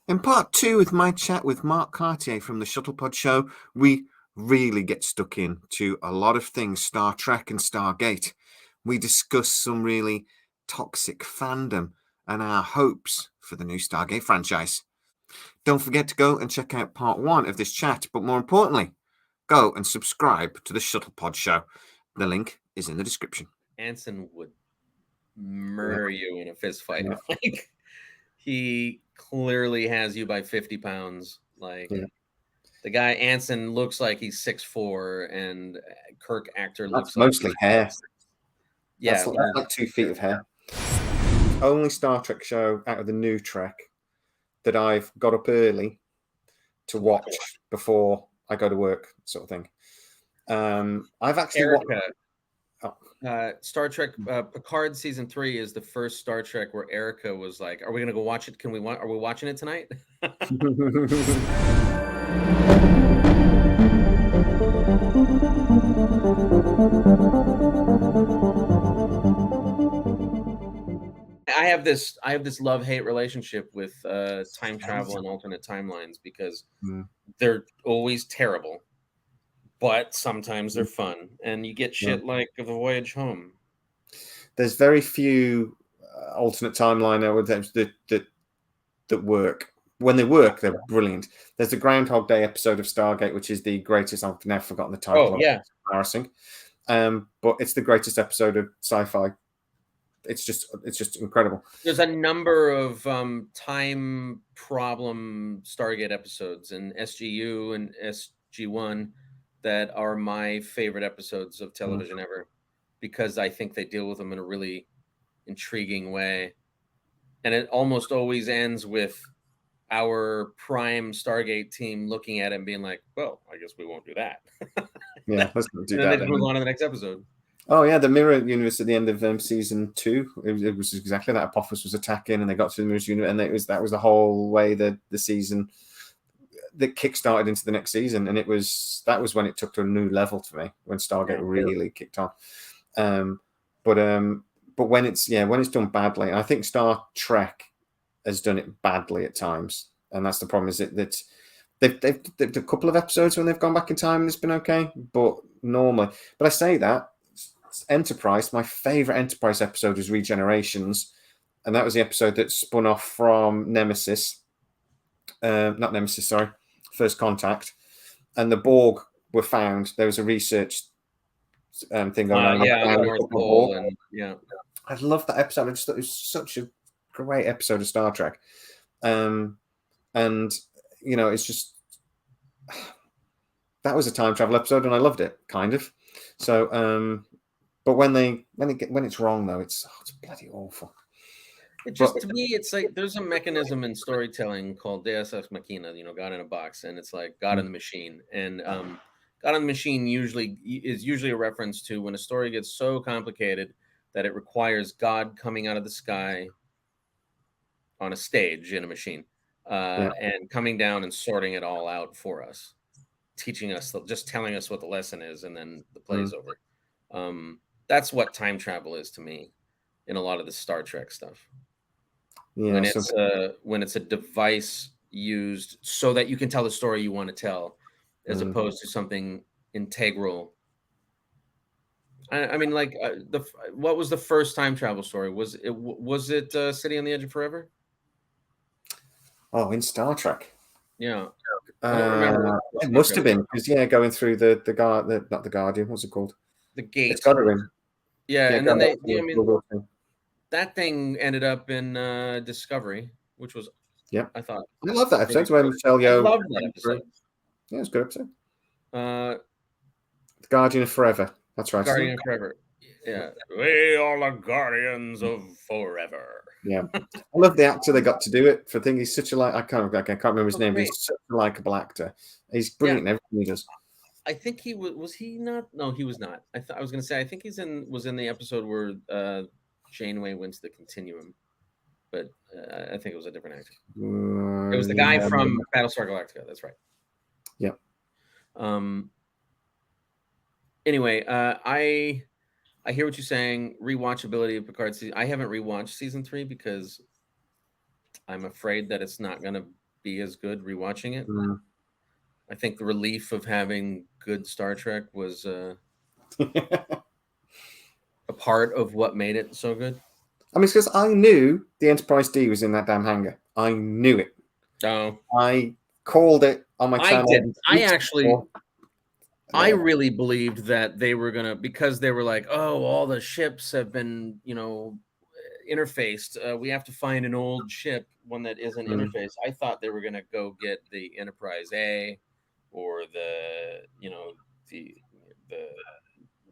In part two, with my chat with Mark Cartier from the Shuttlepod show, we really get stuck into a lot of things Star Trek and Stargate. We discuss some really toxic fandom and our hopes for the new Stargate franchise. Don't forget to go and check out part one of this chat, but more importantly, go and subscribe to the Shuttlepod show. The link is in the description. Anson would murder you in a fist fight. Yeah. Like, he clearly has you by 50 pounds. Like, Yeah. the guy Anson looks like he's 6'4", and Kirk Actor looks That's mostly like hair. yeah, That's like 2 feet of hair. Only Star Trek show out of the new Trek that I've got up early to watch before I go to work, sort of thing. I've actually watched. Star Trek Picard season 3 is the first Star Trek where Erica was like, "Are we gonna go watch it? Are we watching it tonight?" I have this love-hate relationship with time travel and alternate timelines because they're always terrible, but sometimes they're fun, and you get shit like The Voyage Home. There's very few alternate timeline that work. When they work, they're brilliant. There's the Groundhog Day episode of Stargate, which is the greatest. I've now forgotten the title. Oh, yeah. It's embarrassing. But it's the greatest episode of sci-fi. It's just incredible. There's a number of time problem Stargate episodes in SGU and SG1 that are my favorite episodes of television ever, because I think they deal with them in a really intriguing way. And it almost always ends with our prime Stargate team looking at it and being like, well, I guess we won't do that. Yeah, let's not do and that. And then they move on to the next episode. Oh yeah, the Mirror Universe at the end of season 2. It was exactly that. Apophis was attacking, and they got to the Mirror Universe, and that was the whole way the season that kick-started into the next season, and that was when it took to a new level for me, when Stargate really kicked on. But when it's done badly, and I think Star Trek has done it badly at times, and that's the problem. Is that they've a couple of episodes when they've gone back in time and it's been okay, but normally. But I say that Enterprise, my favorite Enterprise episode was Regenerations, and that was the episode that spun off from Nemesis. Not Nemesis, sorry, First Contact, and the Borg were found. There was a research thing going on. The North Pole, and I love that episode. I just thought it was such a great episode of Star Trek, and it's just that was a time travel episode, and I loved it, kind of. So, but when it's wrong though, it's bloody awful. To me, it's like there's a mechanism in storytelling called Deus Ex Machina, God in a box, and it's like God in the machine. And God in the machine is usually a reference to when a story gets so complicated that it requires God coming out of the sky on a stage in a machine, and coming down and sorting it all out for us, teaching us, just telling us what the lesson is, and then the play's over. That's what time travel is to me in a lot of the Star Trek stuff. Yeah, when it's a device used so that you can tell the story you want to tell, as opposed to something integral. I mean, like what was the first time travel story? Was it City on the Edge of Forever? Oh, in Star Trek. Yeah, I don't remember. It must have been, because going through not the Guardian. What's it called? The Gate. It's got to be. Yeah, and then that thing ended up in Discovery, which was I thought I love that episode. Where Michelle Yeoh. I love that episode. Yeah, it's a good episode. The Guardian of Forever. That's right. Guardian of Forever. Yeah, we are the Guardians of Forever. Yeah, I love the actor they got to do it for. Thing he's such a I can't remember his name. But he's such a likable actor. He's brilliant in everything he does. I think he was he not? No, he was not. I was going to say I think was in the episode where Janeway went to the Continuum, but I think it was a different actor. It was the guy from Battlestar Galactica. That's right. Yeah. Anyway, I hear what you're saying. Rewatchability of Picard season. I haven't rewatched season 3 because I'm afraid that it's not going to be as good rewatching it. Mm. I think the relief of having good Star Trek was a part of what made it so good. I mean, it's because I knew the Enterprise D was in that damn hangar. I knew it. Oh, I called it on my channel. I did. I actually, I really believed that they were gonna, because they were like, oh, all the ships have been, interfaced. We have to find an old ship, one that isn't interfaced. I thought they were gonna go get the Enterprise A, or the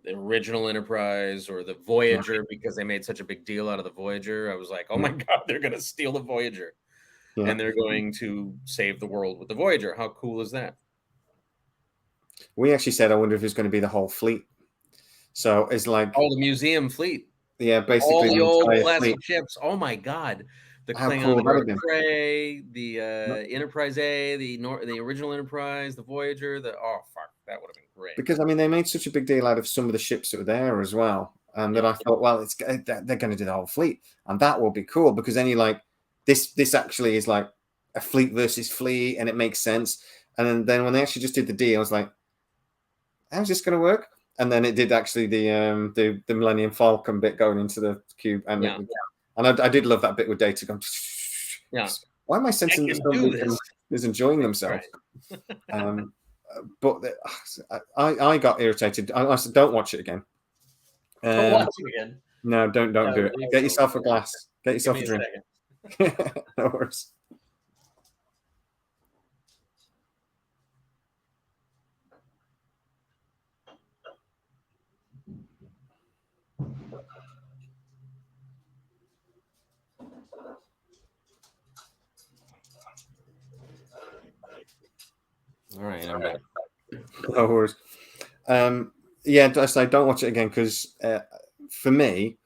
original Enterprise, or the Voyager, because they made such a big deal out of the Voyager. I was like, oh my God, they're gonna steal the Voyager, and they're going to save the world with the Voyager. How cool is that? We actually said, I wonder if it's going to be the whole fleet. So it's like, the museum fleet. Yeah, basically all the old classic fleet. ships. Oh my God. The How Klingon cool Prey, the Enterprise A, the original Enterprise, the Voyager, oh fuck, that would have been great. Because I mean, they made such a big deal out of some of the ships that were there as well, and that I thought, well, they're going to do the whole fleet, and that will be cool, because then you like this actually is like a fleet versus fleet, and it makes sense. And then when they actually just did the deal, I was like, how's this going to work? And then it did actually the Millennium Falcon bit going into the cube, and I did love that bit with Data going. Why am I sensing this is enjoying themselves? Right. But I got irritated. I said, don't watch it again. Don't watch it again. No, don't do it. Get yourself a glass. Get yourself a drink. No worries. All right, I'm back. No worries. I say don't watch it again, because for me,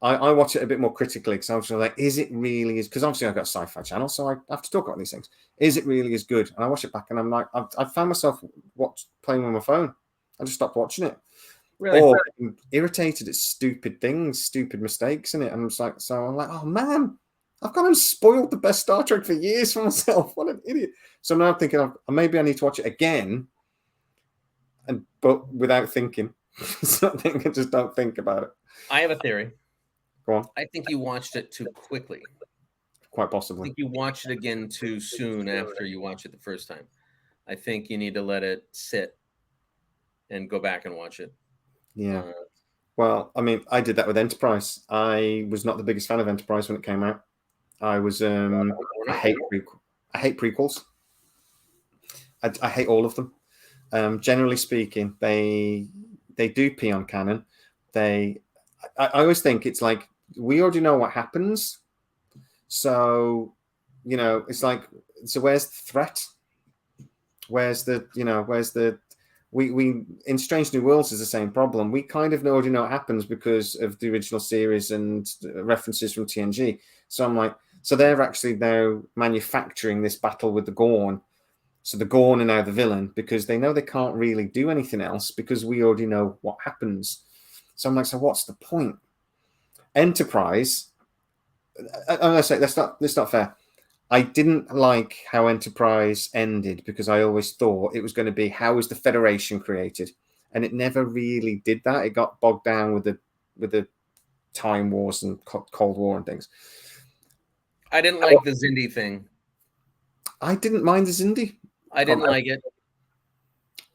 I watch it a bit more critically, because I was like, is it really as? Because obviously I've got a sci-fi channel, so I have to talk about these things. Is it really as good? And I watch it back, and I'm like, I found myself playing with my phone. I just stopped watching it. Really? Or I'm irritated at stupid things, stupid mistakes in it. And I'm like, oh man, I've gone and spoiled the best Star Trek for years for myself. What an idiot. So now I'm thinking, maybe I need to watch it again, but without thinking. So I just don't think about it. I have a theory. Go on. I think you watched it too quickly. Quite possibly. I think you watched it again too soon after you watched it the first time. I think you need to let it sit and go back and watch it. Yeah. Well, I mean, I did that with Enterprise. I was not the biggest fan of Enterprise when it came out. I was I hate prequels. I hate all of them. Generally speaking, they do pee on canon. I always think it's like, we already know what happens. So, it's like, so where's the threat? Where's the we in Strange New Worlds is the same problem. We kind of already know what happens because of the original series and references from TNG. So I'm like, so they're actually now manufacturing this battle with the Gorn. So the Gorn are now the villain, because they know they can't really do anything else, because we already know what happens. So I'm like, so what's the point? Enterprise, I'm going to say that's not fair. I didn't like how Enterprise ended, because I always thought it was going to be, how was the Federation created? And it never really did that. It got bogged down with the Time Wars and Cold War and things. I didn't like the Xindi thing. I didn't mind the Xindi. I didn't like it.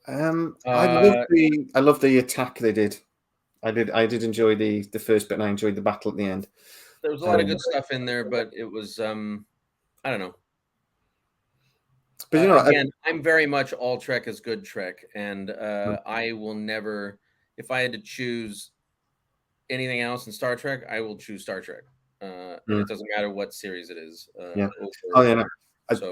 I love the attack they did. I did enjoy the first bit, and I enjoyed the battle at the end. There was a lot of good stuff in there, but it was I don't know. But again, I'm very much all Trek is good Trek, and I will never, if I had to choose anything else in Star Trek, I will choose Star Trek. And it doesn't matter what series it is. No. I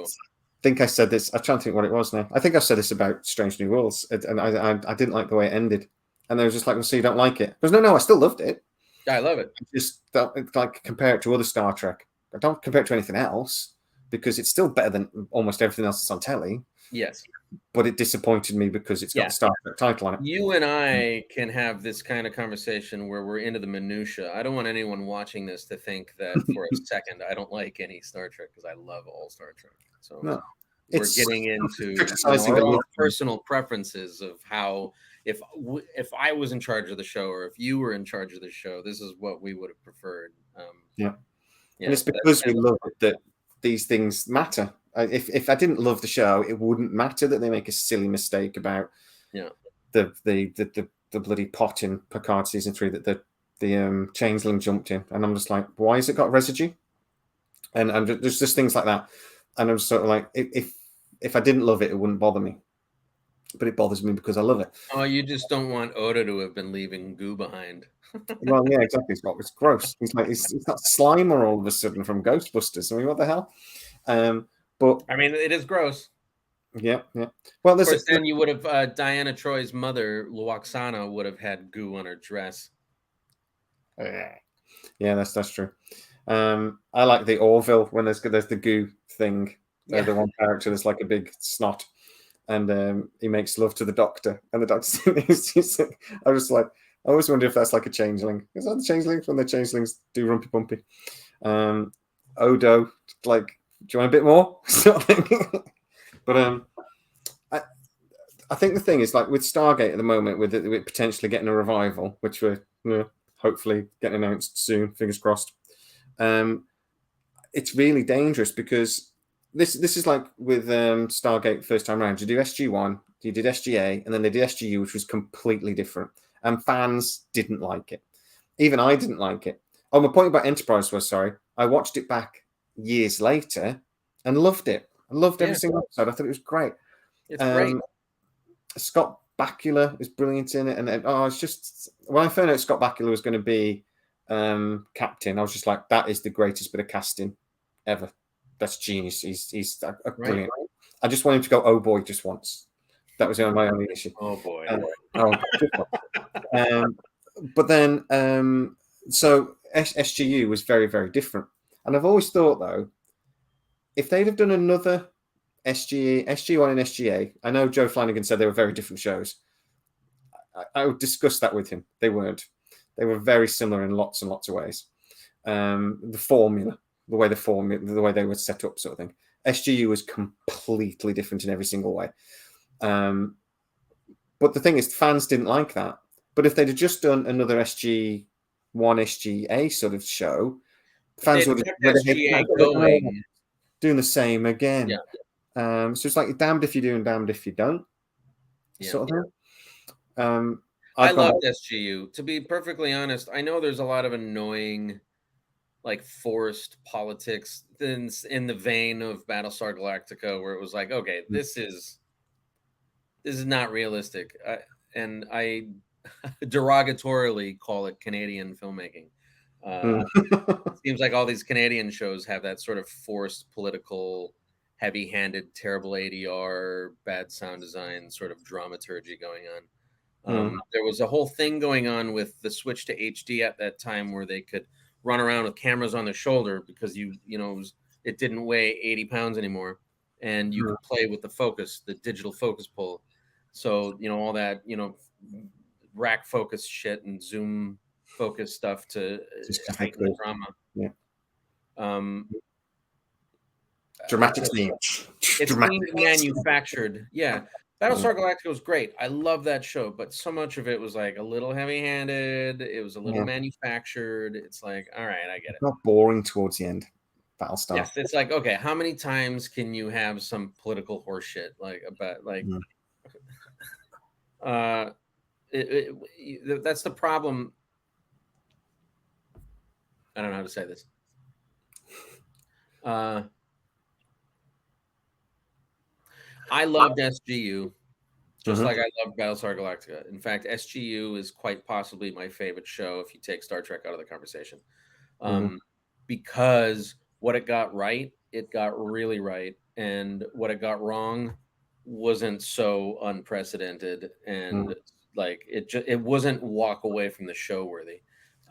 think I said this. I'm trying to think what it was now. I think I said this about Strange New Worlds, and I didn't like the way it ended. And they were just like, well, so you don't like it? Because no, I still loved it. Yeah, I love it. I just don't like compare it to other Star Trek. I don't compare it to anything else. because it's still better than almost everything else that's on telly. Yes. But it disappointed me because it's got the Star Trek title on it. You and I can have this kind of conversation where we're into the minutia. I don't want anyone watching this to think that for a second I don't like any Star Trek, because I love all Star Trek. So no, we're getting into criticizing our personal preferences of how, if I was in charge of the show, or if you were in charge of the show, this is what we would have preferred. And it's because we love it that these things matter. If I didn't love the show, it wouldn't matter that they make a silly mistake about the bloody pot in Picard season 3 that the changeling jumped in, and I'm just like, why has it got residue? And there's just things like that, and I'm sort of like, if I didn't love it, it wouldn't bother me, but it bothers me because I love it. Oh, you just don't want Oda to have been leaving goo behind. Well, yeah, exactly. It's gross. He's like, it's not Slimer all of a sudden from Ghostbusters. I mean, what the hell? But I mean, it is gross. Yeah. Well, of course, then you would have Diana Troy's mother, Luoxana, would have had goo on her dress. Yeah, that's true. I like the Orville when there's the goo thing. The one character that's like a big snot, and he makes love to the Doctor, and the Doctor. I was like, I always wonder if that's like a changeling. Is that the changelings when the changelings do rumpy bumpy? Odo, like, do you want a bit more? Sort of thing. But I think the thing is, like with Stargate at the moment, with it potentially getting a revival, which we're hopefully getting announced soon, fingers crossed. It's really dangerous because this is like with Stargate first time around. You do SG1, you did SGA, and then they did SGU, which was completely different. And fans didn't like it. Even I didn't like it. Oh, my point about Enterprise was, I watched it back years later and loved it. I loved every single episode. I thought it was great. It's great. Scott Bakula is brilliant in it. And it's just, when I found out Scott Bakula was going to be captain, I was just like, that is the greatest bit of casting ever. That's genius. He's brilliant. Right. I just want him to go, oh boy, just once. That was my only issue. Oh boy. But then, so SGU was very, very different. And I've always thought, though, if they'd have done another SGU and SGA, I know Joe Flanagan said they were very different shows. I would discuss that with him. They weren't. They were very similar in lots and lots of ways. The formula, the way they were set up, sort of thing. SGU was completely different in every single way. But the thing is, fans didn't like that. But if they'd have just done another SG1, SGA sort of show, fans would have doing the same again. So it's like damned if you do and damned if you don't. Sort of thing. I loved SGU. To be perfectly honest, I know there's a lot of annoying, like, forced politics in the vein of Battlestar Galactica, where it was like, okay, this is not realistic, and I derogatorily call it Canadian filmmaking. It seems like all these Canadian shows have that sort of forced political, heavy-handed, terrible ADR, bad sound design sort of dramaturgy going on. There was a whole thing going on with the switch to HD at that time where they could run around with cameras on their shoulder because it didn't weigh 80 pounds anymore, and you could play with the digital focus pull. So, all that, rack focus shit and zoom focus stuff to heighten the drama. Yeah. Dramatic scene. It's being manufactured. Yeah. Battlestar Galactica was great. I love that show, but so much of it was like a little heavy-handed. It was a little manufactured. It's like, all right, I get it. Not boring towards the end. Battlestar. Yes, it's like, okay, how many times can you have some political horseshit that's the problem. I don't know how to say this. I loved SGU just like I loved Battlestar Galactica. In fact, SGU is quite possibly my favorite show if you take Star Trek out of the conversation. Because what it got right, it got really right. And what it got wrong wasn't so unprecedented. And it wasn't walk away from the show worthy.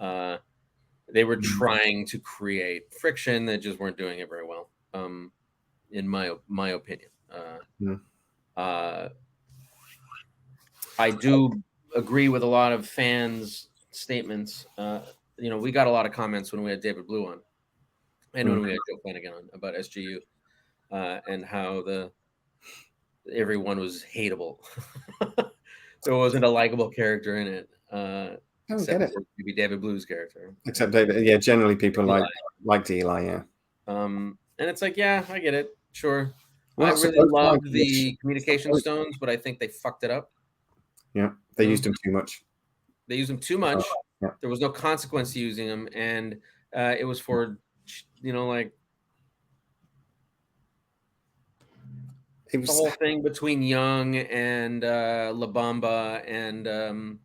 They were trying to create friction. They just weren't doing it very well. in my opinion. Mm. I do agree with a lot of fans' statements. We got a lot of comments when we had David Blue on, and when we had Joe Flanagan on about SGU, and how everyone was hateable. There wasn't a likable character in it, except for maybe David Blue's character. Except David, yeah. Generally, people liked Eli, yeah. And it's like, yeah, I get it, sure. Well, I really loved the communication stones, but I think they fucked it up. Yeah, they used them too much. They used them too much. Yeah. There was no consequence to using them, and it was for, like it was the whole thing between Young and La Bamba and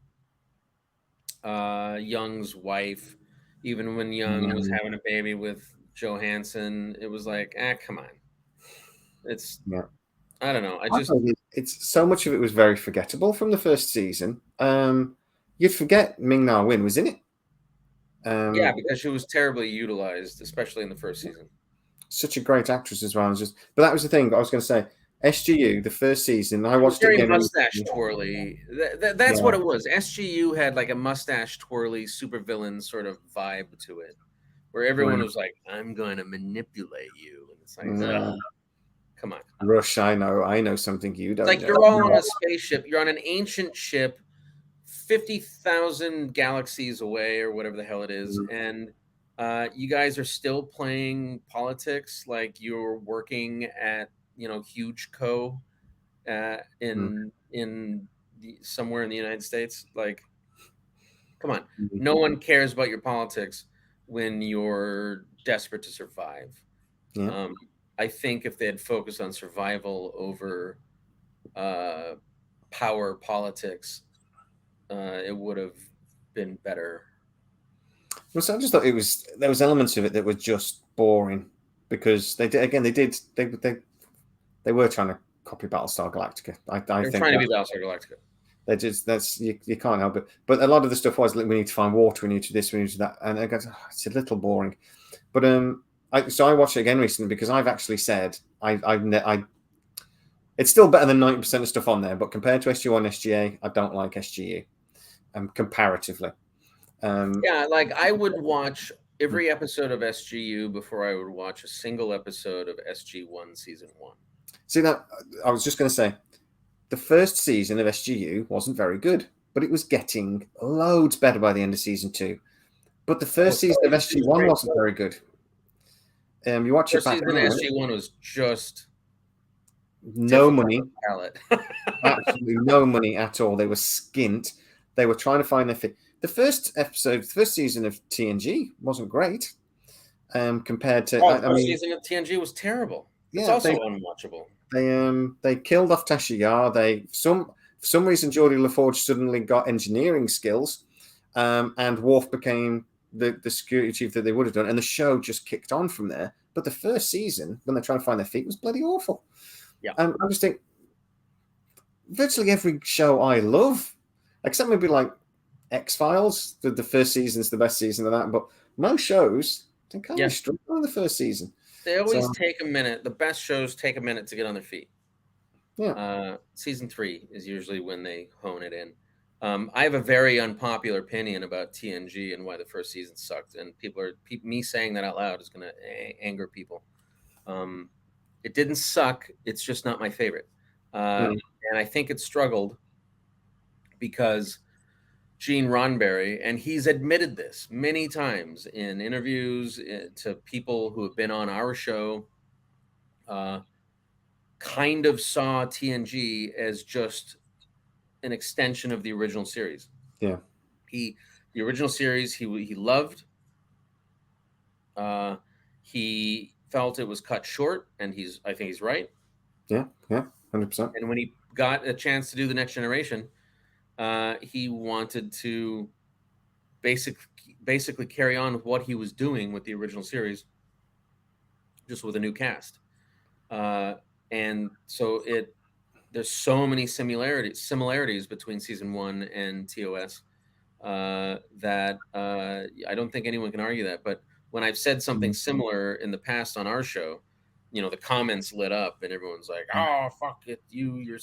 Young's wife. Even when Young was having a baby with Johansson, it was like, come on. It's I don't know. It's so much of it was very forgettable from the first season. You'd forget Ming-Na Wen was in it. Yeah, because she was terribly utilized, especially in the first season. Such a great actress as well. But that was the thing I was going to say. SGU, the first season, I watched it again. Mustache twirly. That's what it was. SGU had like a mustache twirly supervillain sort of vibe to it, where everyone was like, "I'm going to manipulate you," and it's like, come on, Rush. I know something you don't. It's like know. You're all on a spaceship. You're on an ancient ship, 50,000 galaxies away, or whatever the hell it is, and you guys are still playing politics like you're working at Huge Co. In somewhere in the United States. Like, come on, no one cares about your politics when you're desperate to survive. Yeah. I think if they had focused on survival over power politics, it would have been better. Well, so I just thought there was elements of it that were just boring because they were trying to copy Battlestar Galactica. They're trying to be Battlestar Galactica. They just you can't help it. But a lot of the stuff was like, we need to find water, we need to this, we need to that, and I go, it's a little boring. But so I watched it again recently because I've actually said it's still better than 90% of stuff on there, but compared to SGU and SGA, I don't like SGU, comparatively. Yeah, like I would watch every episode of SGU before I would watch a single episode of SG1 season 1. See, that I was just going to say, the first season of SGU wasn't very good, but it was getting loads better by the end of season 2. But the first season of SG1 wasn't very good. You watch it back. Season of SG1 was just no money. Absolutely no money at all. They were skint. They were trying to find their fit. The first season of TNG wasn't great compared to. The first season of TNG was terrible. It's also unwatchable. They killed off Tasha Yar. For some reason Geordie LaForge suddenly got engineering skills, and Worf became the security chief that they would have done, and the show just kicked on from there. But the first season, when they're trying to find their feet, was bloody awful. Yeah, I just think virtually every show I love, except maybe like X-Files, the first season's the best season of that. But most shows, they kind of struggle in the first season. They always take a minute. The best shows take a minute to get on their feet. Yeah. Season 3 is usually when they hone it in. I have a very unpopular opinion about TNG and why the first season sucked, and me saying that out loud is going to anger people. It didn't suck. It's just not my favorite. And I think it struggled because Gene Roddenberry, and he's admitted this many times in interviews to people who have been on our show, kind of saw TNG as just an extension of the original series. Yeah. The original series he loved. He felt it was cut short, and I think he's right. Yeah, 100%. And when he got a chance to do the Next Generation, he wanted to basically carry on with what he was doing with the original series, just with a new cast. And so there's so many similarities between season 1 and TOS that I don't think anyone can argue that. But when I've said something similar in the past on our show, the comments lit up and everyone's like, "Oh fuck it, you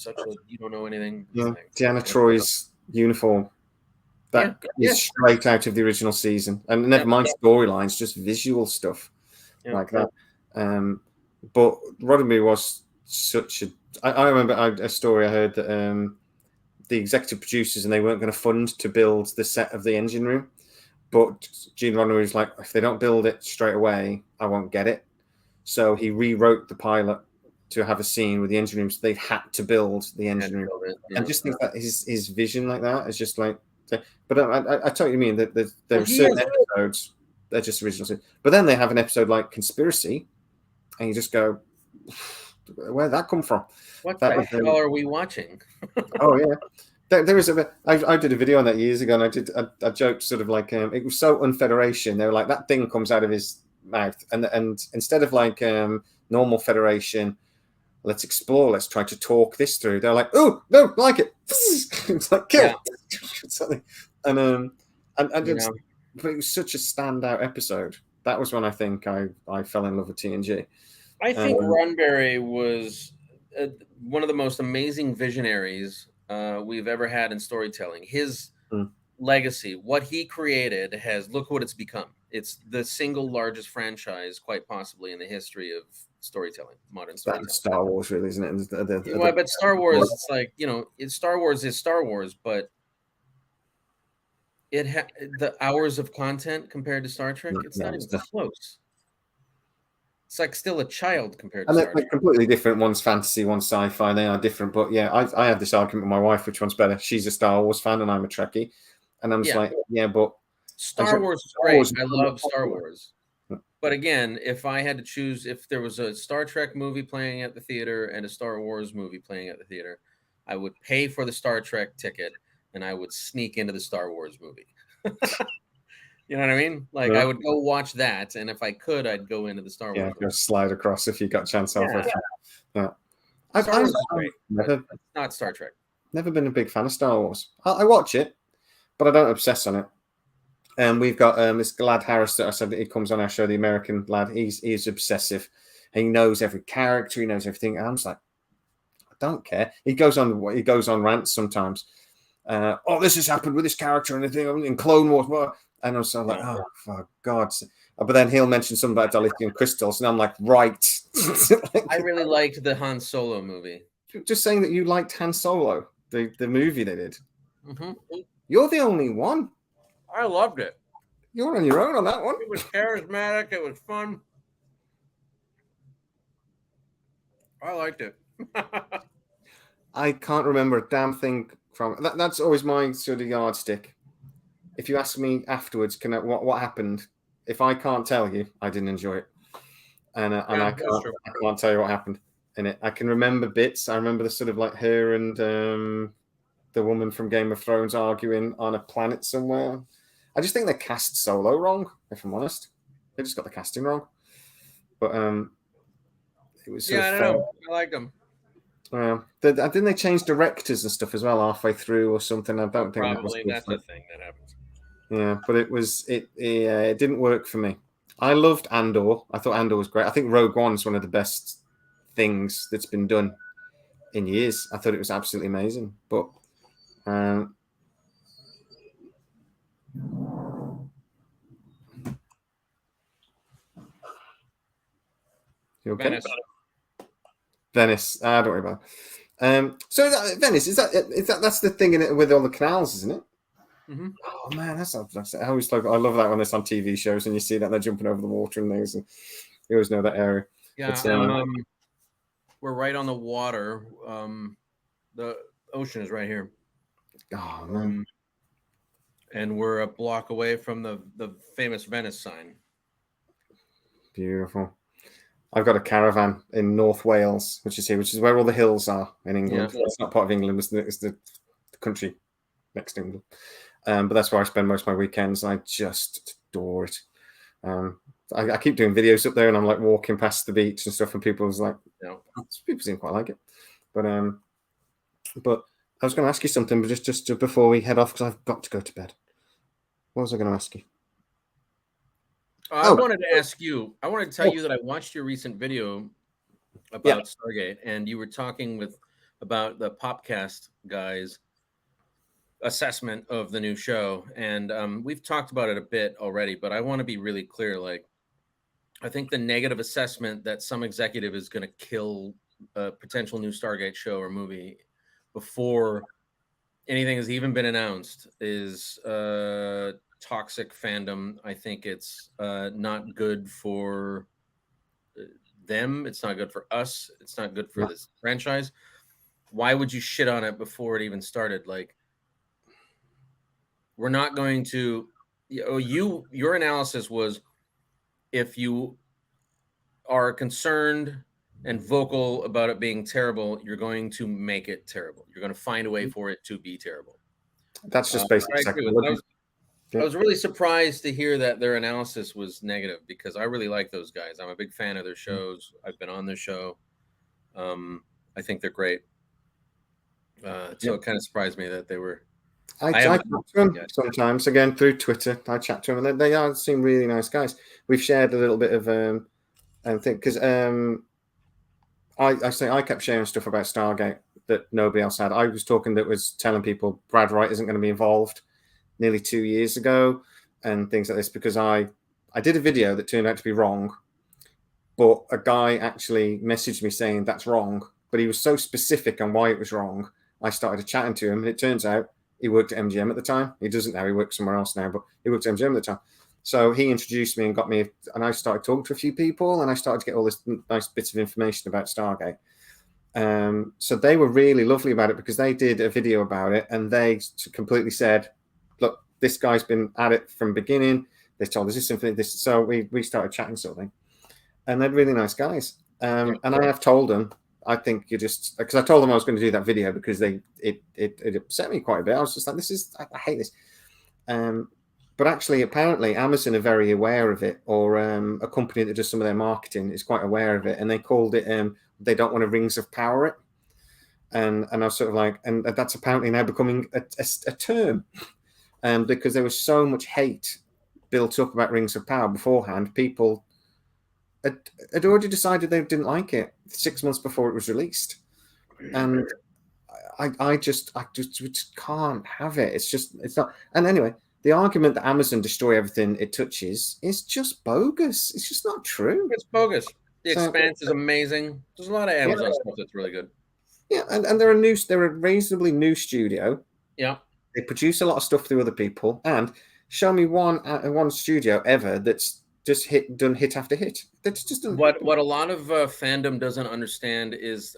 don't know anything." It's like, Deanna Troy's uniform. That is straight out of the original season, and never mind storylines, just visual stuff like that. But Roddenberry was such a. I remember a story I heard that the executive producers and they weren't going to fund to build the set of the engine room, but Gene Roddenberry was like, if they don't build it straight away, I won't get it. So he rewrote the pilot to have a scene with the engine room. So they had to build the engine room, and just think that his vision like that is just like. But I totally mean that there are certain episodes they're just original, but then they have an episode like Conspiracy, and you just go, where did that come from? What the hell are we watching? Oh yeah, there was I did a video on that years ago, and I did a joke sort of like it was so unfederation. They were like, that thing comes out of his mouth, and instead of like normal Federation, let's explore, let's try to talk this through. They're like, oh no, like it. It's like kill. And just, but it was such a standout episode. That was when I think I fell in love with TNG. I think Roddenberry was one of the most amazing visionaries we've ever had in storytelling. His legacy, what he created, look what it's become. It's the single largest franchise, quite possibly, in the history of storytelling, modern storytelling. That's Star Wars, really, isn't it? But Star Wars, it's like, Star Wars is Star Wars, but the hours of content compared to Star Trek, it's not even close. It's like still a child compared to Star Trek. They're completely different. One's fantasy, one's sci-fi. They are different. But yeah, I have this argument with my wife, which one's better. She's a Star Wars fan and I'm a Trekkie. And I'm just like, but Star Wars is great. I love Star Wars. But again, if I had to choose, if there was a Star Trek movie playing at the theater and a Star Wars movie playing at the theater, I would pay for the Star Trek ticket and I would sneak into the Star Wars movie. You know what I mean? Like I would go watch that, and if I could, I'd go into the Star Wars. Yeah, just slide across if you got a chance. Star Wars is great. It's not Star Trek. Never been a big fan of Star Wars. I watch it, but I don't obsess on it. And we've got this lad Harris that I said that he comes on our show, the American lad. He's obsessive. He knows every character. He knows everything. And I'm just like, I don't care. He goes on rants sometimes. This has happened with this character and the thing in Clone Wars. And I'm so like, oh, for God's sake. But then he'll mention something about dilithium crystals, and I'm like, right. I really liked the Han Solo movie. Just saying that you liked Han Solo, the movie they did. Mm-hmm. You're the only one. I loved it. You're on your own on that one. It was charismatic. It was fun. I liked it. I can't remember a damn thing from that. That's always my sort of yardstick. If you ask me afterwards, what happened? If I can't tell you, I didn't enjoy it, and I can't tell you what happened in it. I can remember bits. I remember the sort of like her and the woman from Game of Thrones arguing on a planet somewhere. I just think they cast Solo wrong. If I'm honest, they just got the casting wrong. But it was I don't know. I like them. Didn't they change directors and stuff as well halfway through or something? I don't think probably that's the thing that happens. Yeah, but it didn't work for me. I loved Andor. I thought Andor was great. I think Rogue One's one of the best things that's been done in years. I thought it was absolutely amazing. But you okay? Venice. Don't worry about it. So Venice, that's the thing in it with all the canals, isn't it? Mm-hmm. Oh man, that's I always I love that when it's on TV shows and you see that they're jumping over the water and things, and you always know that area. Yeah, we're right on the water. The ocean is right here. Oh man. And we're a block away from the famous Venice sign. Beautiful. I've got a caravan in North Wales, which is where all the hills are in England. Yeah. It's not part of England, it's the country next to England. But that's where I spend most of my weekends. I just adore it. I keep doing videos up there, and I'm like walking past the beach and stuff, and people's like, people seem quite like it. But I was going to ask you something, but just before we head off, because I've got to go to bed. What was I going to ask you? I wanted to ask you. I wanted to tell you that I watched your recent video about Stargate, and you were talking about the Popcast guys' assessment of the new show, and we've talked about it a bit already, but I want to be really clear. Like, I think the negative assessment that some executive is going to kill a potential new Stargate show or movie before anything has even been announced is toxic fandom. I think it's not good for them. It's not good for us. It's not good for this franchise. Why would you shit on it before it even started? Like, we're not going to. Your analysis was, if you are concerned and vocal about it being terrible, you're going to make it terrible. You're going to find a way for it to be terrible. That's just basically. I was really surprised to hear that their analysis was negative, because I really like those guys. I'm a big fan of their shows. I've been on their show. I think they're great. So it kind of surprised me that they were. I chat to them sometimes, again, through Twitter. I chat to them, and they seem really nice guys. We've shared a little bit of because I kept sharing stuff about Stargate that nobody else had. I was telling people Brad Wright isn't going to be involved nearly 2 years ago and things like this, because I did a video that turned out to be wrong, but a guy actually messaged me saying that's wrong, but he was so specific on why it was wrong. I started chatting to him, and it turns out he worked at MGM at the time. He doesn't now. He works somewhere else now, but he worked at MGM at the time. So he introduced me and got me, and I started talking to a few people, and I started to get all this nice bits of information about Stargate. So they were really lovely about it, because they did a video about it, and they completely said, look, this guy's been at it from the beginning. They told us this. So we started chatting sort of thing. And they're really nice guys. And I have told them, I think because I told them I was going to do that video, because it upset me quite a bit. I was just like, I hate this. But actually, apparently, Amazon are very aware of it, or a company that does some of their marketing is quite aware of it, and they called it, they don't want to Rings of Power it. And I was sort of like, and that's apparently now becoming a term, because there was so much hate built up about Rings of Power beforehand. People had already decided they didn't like it 6 months before it was released, and I just can't have it. It's not. And anyway, the argument that Amazon destroy everything it touches is just bogus. It's just not true. It's bogus. The Expanse is amazing. There's a lot of Amazon stuff that's really good. Yeah, and they're a reasonably new studio. Yeah, they produce a lot of stuff through other people. And show me one studio ever that's just done hit after hit. That's just what a lot of fandom doesn't understand is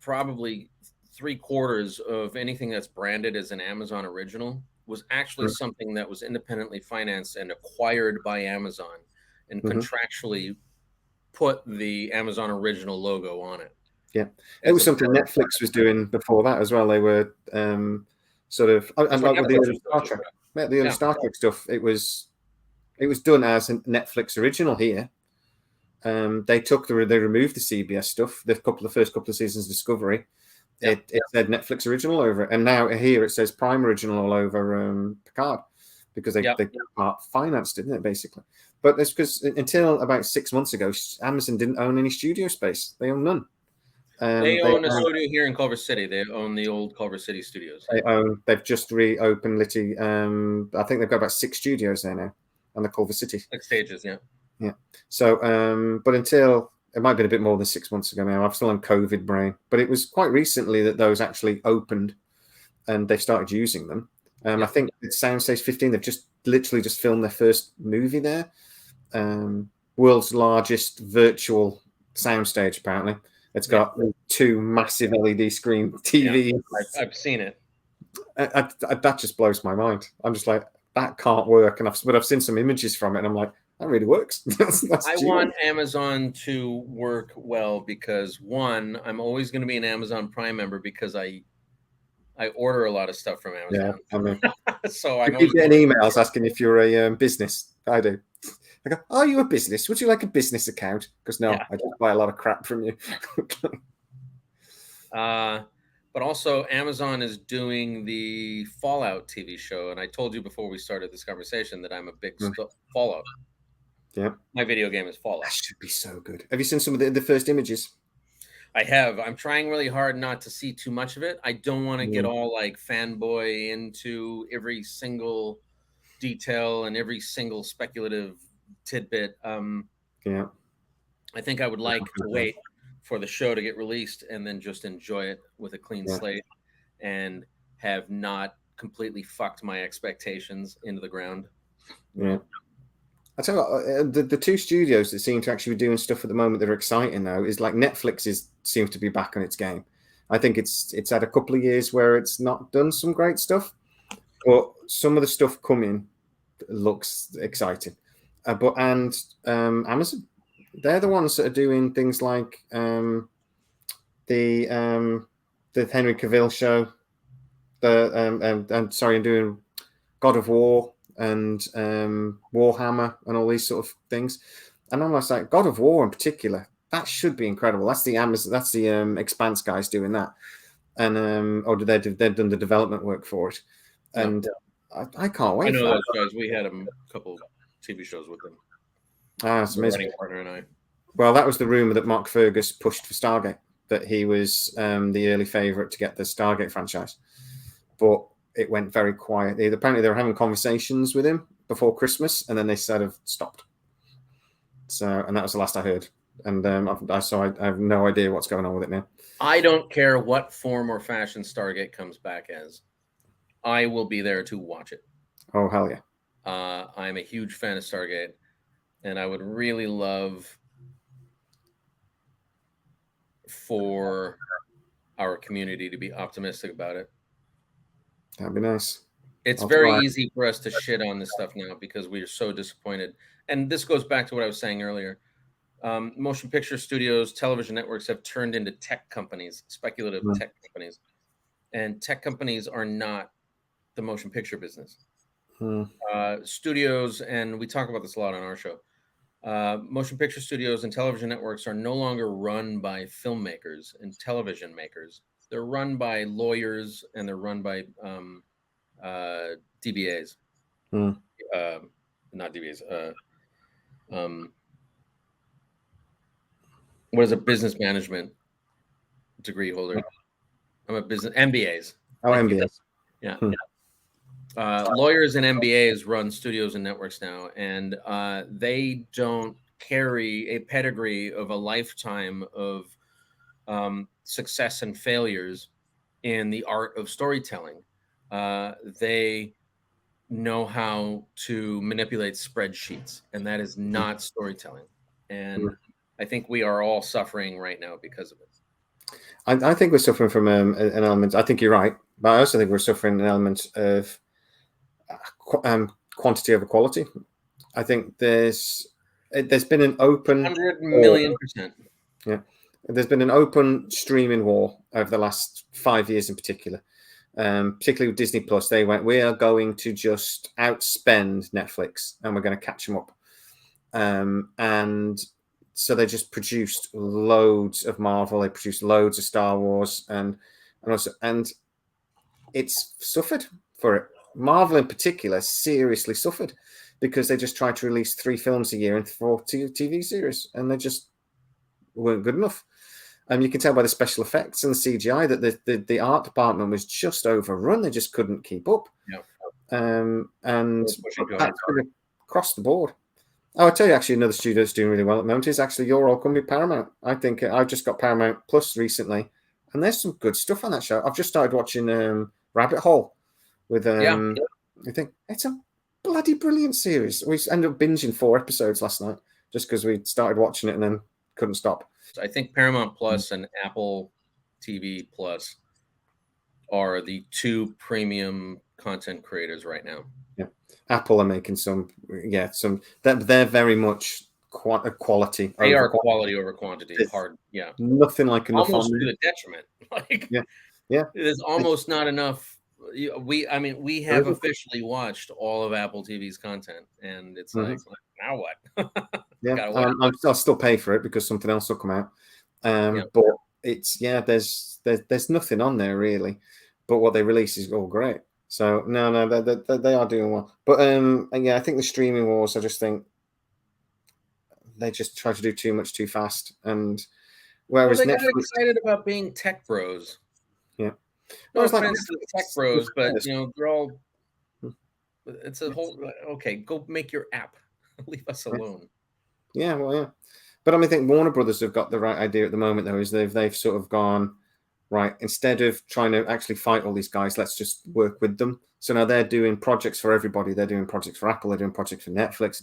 probably 3/4 of anything that's branded as an Amazon original was actually something that was independently financed and acquired by Amazon, and contractually put the Amazon original logo on it. Yeah, it was something Netflix was doing before that as well. They were sort of, and like with the early Star Trek, the early Star Trek stuff, it was done as a Netflix original here. They removed the CBS stuff. The first couple of seasons of Discovery, it said Netflix original over it, and now here it says Prime original all over Picard, because they financed it, didn't it, basically? But that's because until about 6 months ago, Amazon didn't own any studio space. They own none. They own a studio here in Culver City. They own the old Culver City studios. They've just reopened I think they've got about 6 studios there now on the Culver City. 6 stages, yeah. Yeah. So, but until it might have been a bit more than 6 months ago now. I'm still on COVID brain, but it was quite recently that those actually opened, and they've started using them. I think it's Soundstage 15. They've just literally just filmed their first movie there. World's largest virtual soundstage, apparently. It's got 2 massive LED screen TVs. Yeah, I've seen it. That just blows my mind. I'm just like, that can't work. But I've seen some images from it, and I'm like, that really works. I want Amazon to work well, because one, I'm always going to be an Amazon Prime member, because I order a lot of stuff from Amazon. Yeah, I mean, so I keep getting emails asking if you're a business. I do. I go, are you a business? Would you like a business account? Because I just buy a lot of crap from you. But also, Amazon is doing the Fallout TV show, and I told you before we started this conversation that I'm a big Fallout. Yeah. My video game is Fallout. That should be so good. Have you seen some of the first images? I have. I'm trying really hard not to see too much of it. I don't want to get all like fanboy into every single detail and every single speculative tidbit. Yeah. I think I would like to wait for the show to get released and then just enjoy it with a clean slate and have not completely fucked my expectations into the ground. Yeah. I tell you what, the two studios that seem to actually be doing stuff at the moment that are exciting though is like Netflix seems to be back on its game. I think it's had a couple of years where it's not done some great stuff, but some of the stuff coming looks exciting. Amazon, they're the ones that are doing things like the Henry Cavill show. I'm doing God of War and Warhammer and all these sort of things. And I'm like, God of War in particular, that should be incredible. That's the Amazon, that's the Expanse guys doing that, and they've done the development work for it, and I can't wait. I know those guys. We had a couple TV shows with them. It's amazing. Running partner and I. Well, that was the rumor that Mark Fergus pushed for Stargate, that he was the early favorite to get the Stargate franchise, but it went very quiet. Apparently, they were having conversations with him before Christmas, and then they sort of stopped. So, and that was the last I heard. And I have no idea what's going on with it now. I don't care what form or fashion Stargate comes back as. I will be there to watch it. Oh, hell yeah. I'm a huge fan of Stargate, and I would really love for our community to be optimistic about it. That'd be nice. It's very easy for us to shit on this stuff now because we are so disappointed. And this goes back to what I was saying earlier. Motion picture studios, television networks have turned into tech companies, speculative tech companies. And tech companies are not the motion picture business. Studios, and we talk about this a lot on our show, motion picture studios and television networks are no longer run by filmmakers and television makers. They're run by lawyers and they're run by DBAs. Not DBAs. What is a business management degree holder? I'm a business MBAs. Oh, MBAs. Yeah. Lawyers and MBAs run studios and networks now, and they don't carry a pedigree of a lifetime of success and failures in the art of storytelling. They know how to manipulate spreadsheets, and that is not storytelling. And I think we are all suffering right now because of it. I think we're suffering from an element. I think you're right, but I also think we're suffering an element of quantity over quality. I think there's been an open 100 million%. Yeah, there's been an open streaming war over the last 5 years in particular. Particularly with Disney Plus, they went, we are going to just outspend Netflix and we're going to catch them up. And so they just produced loads of Marvel, they produced loads of Star Wars, and it's suffered for it. Marvel in particular seriously suffered because they just tried to release 3 films a year and 4 TV series, and they just weren't good enough. You can tell by the special effects and the CGI that the art department was just overrun. They just couldn't keep up. And that's across the board. Oh, I'll tell you, actually, another studio that's doing really well at the moment is actually your old company, Paramount. I think I just got Paramount Plus recently, and there's some good stuff on that show. I've just started watching Rabbit Hole with I think it's a bloody brilliant series. We ended up binging 4 episodes last night just because we started watching it and then couldn't stop. I think Paramount Plus and Apple TV Plus are the 2 premium content creators right now. Yeah, Apple are making some. They're very much quality. They are quality over quantity. It's hard. Yeah, nothing like enough. Almost to the detriment. There's almost not enough. We have officially watched all of Apple TV's content, and it's like now what? I'll still pay for it because something else will come out. But it's there's nothing on there really, but what they release is all great. So no, they are doing well. But I think the streaming wars, I just think they just try to do too much too fast. And whereas they got Netflix, excited about being tech bros. yeah, No offense to tech bros, but they're all. It's a whole okay. Go make your app. Leave us alone. Yeah, well, yeah, but I think Warner Brothers have got the right idea at the moment, though, is they've sort of gone right, instead of trying to actually fight all these guys, let's just work with them. So now they're doing projects for everybody. They're doing projects for Apple. They're doing projects for Netflix.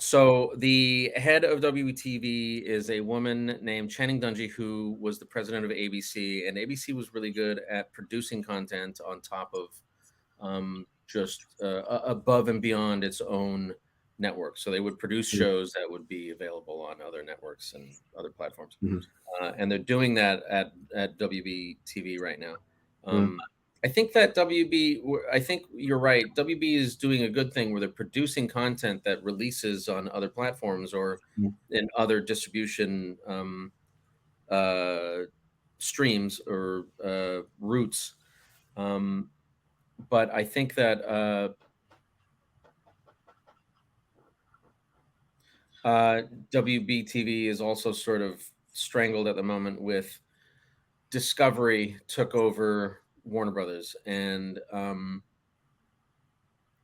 So the head of WBTV is a woman named Channing Dungey, who was the president of ABC, and ABC was really good at producing content on top of just above and beyond its own network. So they would produce shows that would be available on other networks and other platforms. And they're doing that at WBTV right now. I think that I think you're right. WB is doing a good thing where they're producing content that releases on other platforms or in other distribution streams or routes. But I think that WBTV is also sort of strangled at the moment with Discovery took over Warner Brothers, and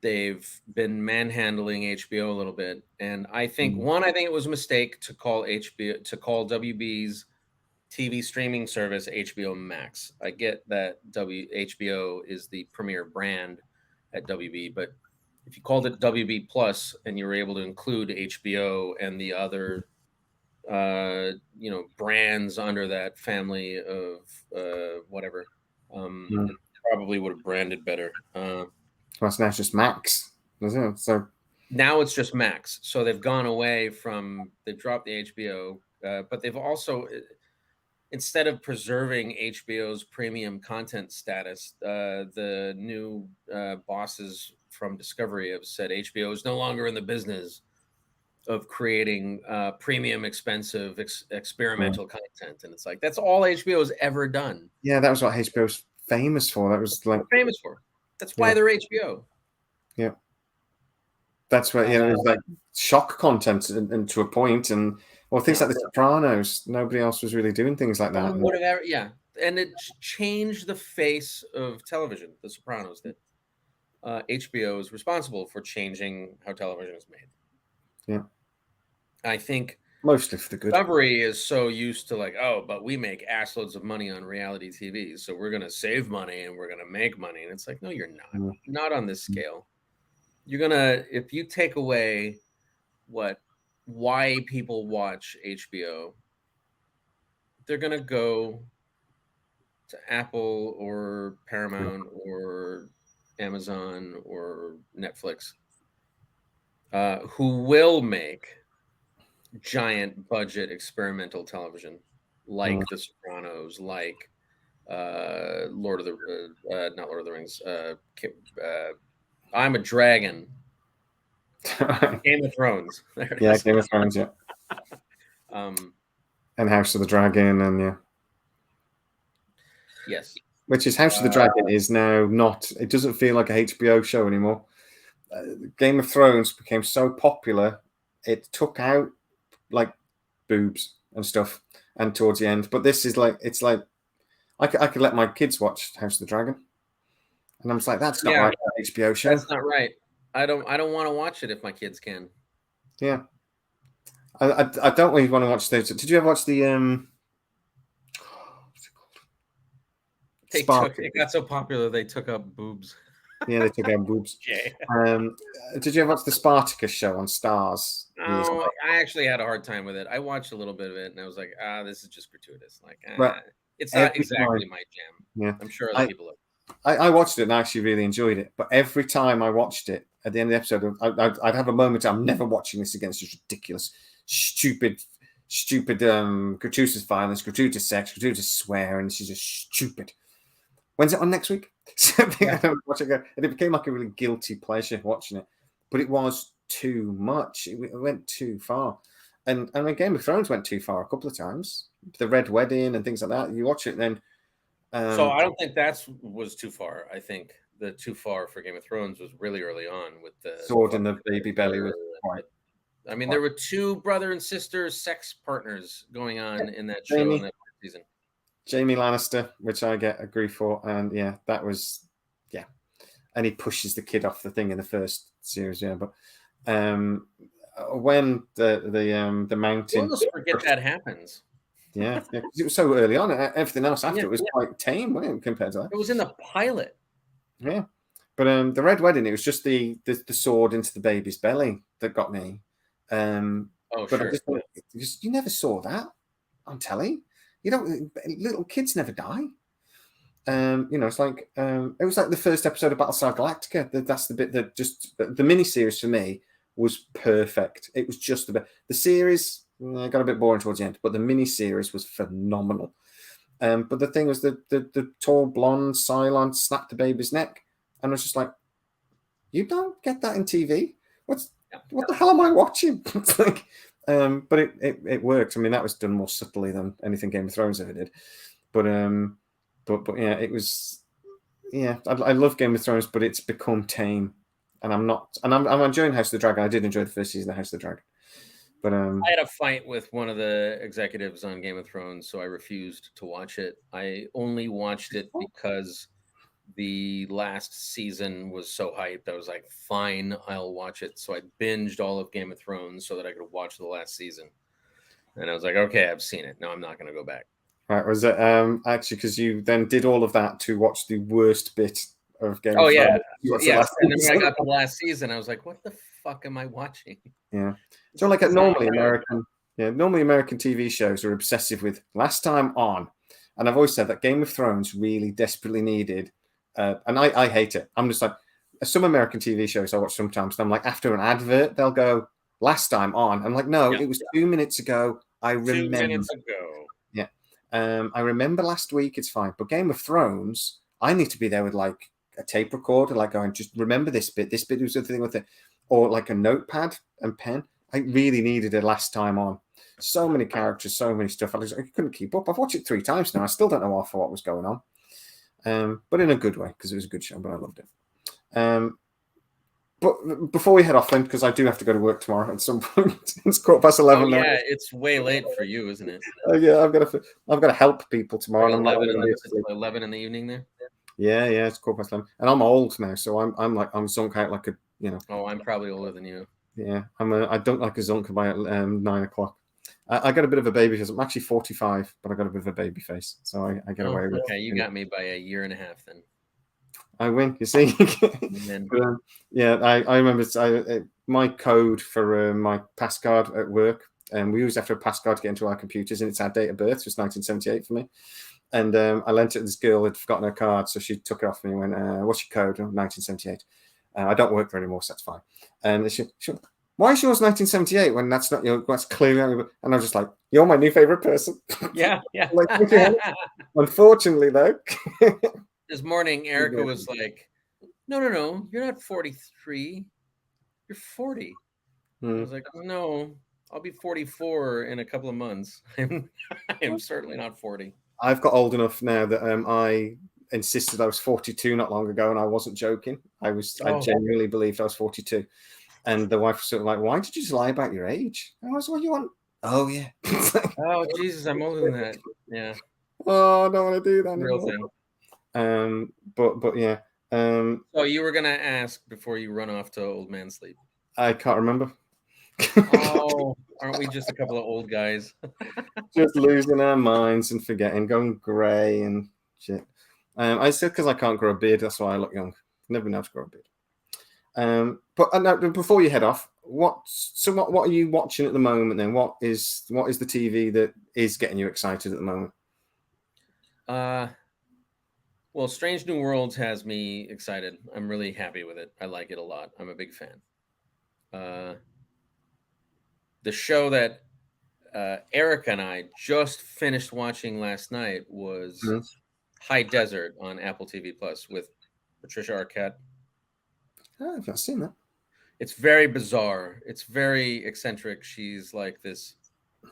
they've been manhandling HBO a little bit. And I think I think it was a mistake to call WB's TV streaming service HBO Max. I get that HBO is the premier brand at WB, but if you called it WB Plus and you were able to include HBO and the other brands under that family of whatever, it probably would have branded better. Well, now it's just Max, isn't it? So now it's just Max. So they've gone away from, they've dropped the HBO, but they've also, instead of preserving HBO's premium content status, the new bosses from Discovery have said HBO is no longer in the business of creating premium, expensive, experimental content. And it's like, that's all HBO has ever done. Yeah, that was what HBO's famous for. That was like famous for. That's why they're HBO. Yeah. That's what, it was like shock content and to a point, and things like The Sopranos. Nobody else was really doing things like that. Would have ever, and it changed the face of television. The Sopranos did. HBO is responsible for changing how television is made. Yeah, I think mostly for the good. Discovery is so used to like, but we make assloads of money on reality TV, so we're gonna save money and we're gonna make money. And it's like, no, you're not. Not on this scale. You're gonna, if you take away why people watch HBO, they're gonna go to Apple or Paramount or Amazon or Netflix, who will make giant budget experimental television like The Sopranos, like not Lord of the Rings, I'm a Dragon, Game of Thrones. Yeah, Game of Thrones, yeah. And House of the Dragon, and yes. Which is House of the Dragon is now not, it doesn't feel like a HBO show anymore. Game of Thrones became so popular, it took out like boobs and stuff, and towards the end. But this is like, it's like, I could let my kids watch House of the Dragon, and I'm just like, that's not right, an HBO show. That's not right. I don't want to watch it if my kids can. Yeah, I don't really want to watch those. Did you ever watch the it got so popular they took up boobs. Yeah, they took out boobs. Okay. Did you ever watch the Spartacus show on Stars? No, I actually had a hard time with it. I watched a little bit of it, and I was like, this is just gratuitous. Like, it's not exactly my jam. Yeah, I'm sure other people have. I watched it and I actually really enjoyed it. But every time I watched it, at the end of the episode, I'd have a moment, I'm never watching this again. It's just ridiculous. Stupid, gratuitous violence, gratuitous sex, gratuitous swearing. This is just stupid. When's it on next week? I don't watch it again. And it became like a really guilty pleasure watching it. But it was too much. It went too far. And I mean, Game of Thrones went too far a couple of times. The Red Wedding and things like that. You watch it then. So I don't think that was too far. I think the too far for Game of Thrones was really early on with the sword in the baby belly was quite. I mean, there were two brother and sister sex partners going on in that show Jamie. in that season. Jamie Lannister, which I get a grief for, and yeah, that was and he pushes the kid off the thing in the first series, but when the mountain, We'll just forget that happens. Yeah, it was so early on. Everything else after it was quite tame, wasn't it, compared to that? It was in the pilot. Yeah, but the Red Wedding, it was just the sword into the baby's belly that got me. But sure. You never saw that on telly. You don't. Little kids never die. It's like it was like the first episode of Battlestar Galactica. That's the bit that just the miniseries for me was perfect. It was just the bit. The series got a bit boring towards the end, but the miniseries was phenomenal. But the thing was the tall blonde Cylon snapped the baby's neck, and I was just like, you don't get that in TV. What the hell am I watching? It's like, but it worked. I mean, that was done more subtly than anything Game of Thrones ever did. But yeah, it was. Yeah, I love Game of Thrones, but it's become tame, and I'm not. And I'm enjoying House of the Dragon. I did enjoy the first season of House of the Dragon, but I had a fight with one of the executives on Game of Thrones, so I refused to watch it. I only watched it because the last season was so hyped. I was like, fine, I'll watch it. So I binged all of Game of Thrones so that I could watch the last season. And I was like, okay, I've seen it. No, I'm not going to go back. Right, was it actually because you then did all of that to watch the worst bit of Game of Thrones? Yeah. And then when I got to the last season, I was like, what the fuck am I watching? Yeah. So like normally American TV shows are obsessive with last time on. And I've always said that Game of Thrones really desperately needed, and I hate it. I'm just like, some American TV shows I watch sometimes, and I'm like, after an advert, they'll go, last time on. I'm like, no, it was 2 minutes ago. I remember. 2 minutes ago. Yeah. I remember last week, it's fine. But Game of Thrones, I need to be there with like a tape recorder, like going, just remember this bit was the thing with it, or like a notepad and pen. I really needed it last time on. So many characters, so many stuff. I couldn't keep up. I've watched it 3 times now. I still don't know what was going on. But in a good way, because it was a good show, but I loved it. But before we head off then, because I do have to go to work tomorrow at some point. It's 11:15 now. Yeah, it's way late for you, isn't it? Yeah, I've got to help people tomorrow. 11 in the evening there. Yeah, it's 11:15, and I'm old now, so I'm sunk out like a Oh, I'm probably older than you. Yeah, I don't like a zonker by 9 o'clock. I got a bit of a baby face. I'm actually 45, but I got a bit of a baby face, so I get away with it. Okay, you got me by a year and a half then. I win, you see. But, I remember my code for my pass card at work, and we always have to have a pass card to get into our computers, and it's our date of birth. So it's 1978 for me. And I lent it to this girl who'd forgotten her card, so she took it off me and went, what's your code? 1978. I don't work there anymore, so that's fine. And she why is yours 1978 when that's not your? That's clearly. And I was just like, you're my new favorite person. Yeah. Like, unfortunately, though. This morning, Erica was like, no, you're not 43. You're 40. I was like, no, I'll be 44 in a couple of months. I am certainly not 40. I've got old enough now that I insisted I was 42 not long ago, and I wasn't joking. I genuinely believed I was 42. And the wife was sort of like, why did you just lie about your age? I was, what do you want? Oh, yeah. Oh, Jesus, I'm older than that. Yeah. Oh, I don't want to do that anymore. Real thing. But yeah. So you were gonna ask before you run off to old man sleep? I can't remember. Oh, aren't we just a couple of old guys? Just losing our minds and forgetting, going grey and shit. I said because I can't grow a beard, that's why I look young. Never been able to grow a beard. But now, before you head off, what are you watching at the moment? Then what is the TV that is getting you excited at the moment? Well, Strange New Worlds has me excited. I'm really happy with it. I like it a lot. I'm a big fan. The show that Erica and I just finished watching last night was High Desert on Apple TV Plus with Patricia Arquette. Oh, I've not seen that. It's very bizarre. It's very eccentric. She's like this. I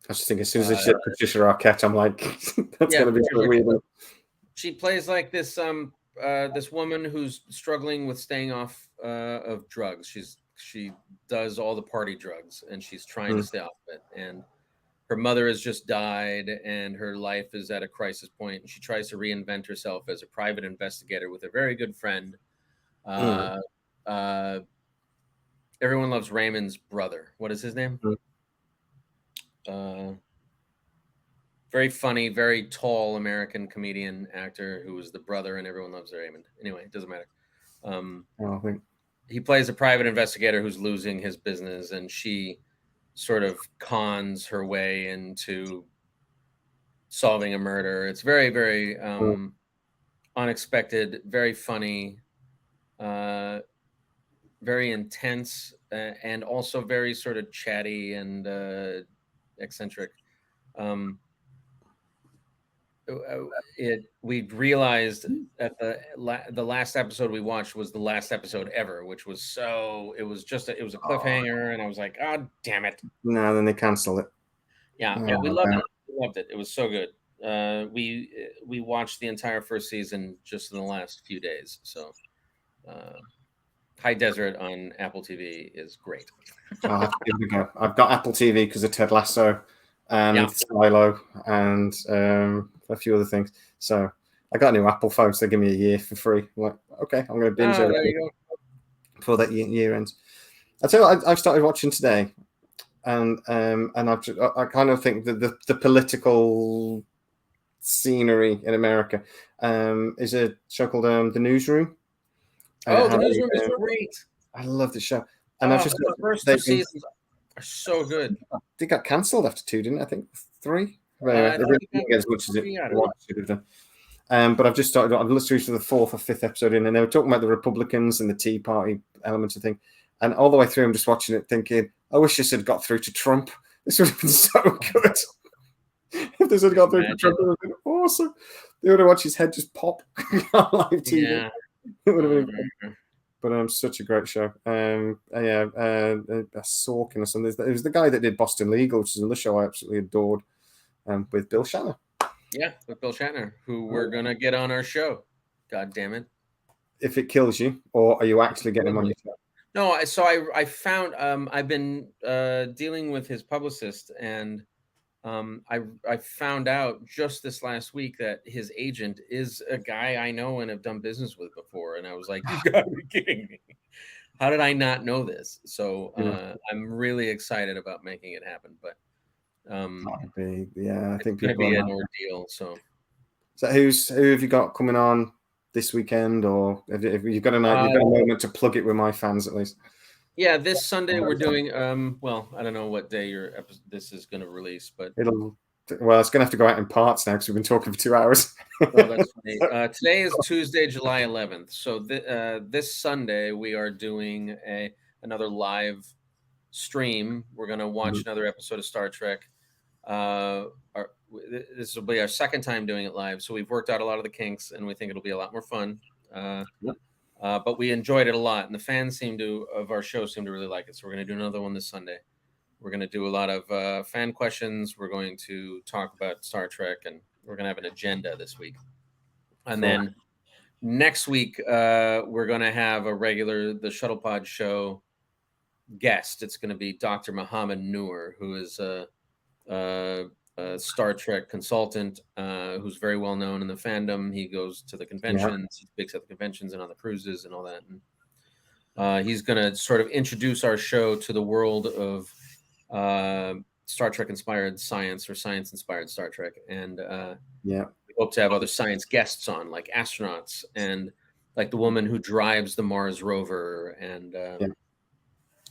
was just thinking, as soon as I said Patricia Arquette, I'm like, that's going to be so weird. She plays like this this woman who's struggling with staying off of drugs. She's she does all the party drugs, and she's trying to stay off of it. And her mother has just died, and her life is at a crisis point. And she tries to reinvent herself as a private investigator with a very good friend. Everyone loves Raymond's brother. What is his name? Very funny, very tall American comedian actor who was the brother, and everyone loves Raymond. Anyway, it doesn't matter. He plays a private investigator who's losing his business, and she sort of cons her way into solving a murder. It's very, very unexpected, very funny, very intense, and also very sort of chatty and eccentric. We realized at the last episode we watched was the last episode ever, which was it was a cliffhanger, and I was like, oh damn it. No, then they canceled it. Yeah, but we loved it. We loved it. It was so good. We watched the entire first season just in the last few days. So High Desert on Apple TV is great. I'll have to give it a go. I've got Apple TV because of Ted Lasso and Silo and a few other things. So I got a new Apple phone, so they give me a year for free. I'm like, okay, I'm going to binge it before that year ends. I tell you what, I've started watching today, and I kind of think that the political scenery in America is a show called The Newsroom. The Newsroom is great. I love the show, and I've just the first two seasons are so good. They got cancelled after 2, didn't I? think 3. Anyway, they didn't get as much as it should have done. But I've just started. I've listened to the 4th or 5th episode in, and they were talking about the Republicans and the Tea Party elements of thing. And all the way through, I'm just watching it, thinking, I wish this had got through to Trump. This would have been so good. If this had got through to Trump, it would have been awesome. They would have watched his head just pop on live TV. Yeah. It would have been great. But such a great show. Sorkin or something. It was the guy that did Boston Legal, which is another show I absolutely adored, with Bill Shatner. Yeah, with Bill Shatner, who we're gonna get on our show. God damn it! If it kills you, or are you actually getting him on your show? No, so I found I've been dealing with his publicist, and I found out just this last week that his agent is a guy I know and have done business with before, and I was like, you gotta be kidding me. How did I not know this? So I'm really excited about making it happen, but I think it's gonna be an ordeal. So who have you got coming on this weekend, or have you got a moment to plug it with my fans at least? Yeah, this Sunday we're doing. Well, I don't know what day this is going to release, but it's going to have to go out in parts now because we've been talking for 2 hours. That's funny. Today is Tuesday, July 11th. So this Sunday we are doing another live stream. We're going to watch another episode of Star Trek. This will be our second time doing it live, so we've worked out a lot of the kinks, and we think it'll be a lot more fun. But we enjoyed it a lot, and the fans of our show seem to really like it. So we're going to do another one this Sunday. We're going to do a lot of fan questions. We're going to talk about Star Trek, and we're going to have an agenda this week. And then next week, we're going to have the Shuttlepod show guest. It's going to be Dr. Muhammad Noor, who is a Star Trek consultant who's very well known in the fandom. He goes to the conventions, he speaks at the conventions and on the cruises and all that. And he's going to sort of introduce our show to the world of Star Trek inspired science, or science inspired Star Trek. And we hope to have other science guests on, like astronauts and like the woman who drives the Mars rover and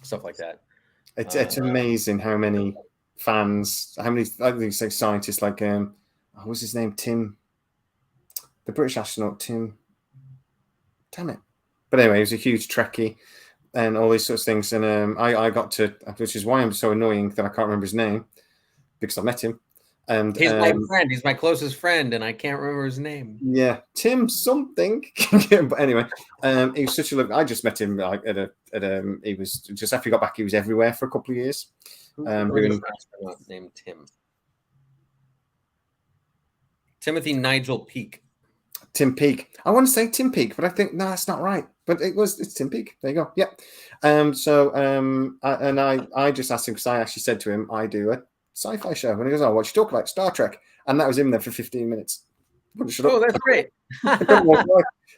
stuff like that. It's amazing how many fans, I think say scientists, like what was his name, Tim, the British astronaut, Tim, damn it, but anyway, he was a huge Trekkie and all these sorts of things, and I got to, which is why I'm so annoying that I can't remember his name, because I met him, and he's my friend, he's my closest friend, and I can't remember his name. Tim something. But anyway, he was such a I just met him like he was just after he got back, he was everywhere for a couple of years. Named Tim. Timothy Nigel Peake. Tim Peake. I want to say Tim Peake, but I think no, that's not right. But it's Tim Peake. There you go. Yeah. I just asked him because I actually said to him, I do a sci-fi show, and he goes, "Oh, what you talk about? Star Trek," and that was him there for 15 minutes. Oh, that's great.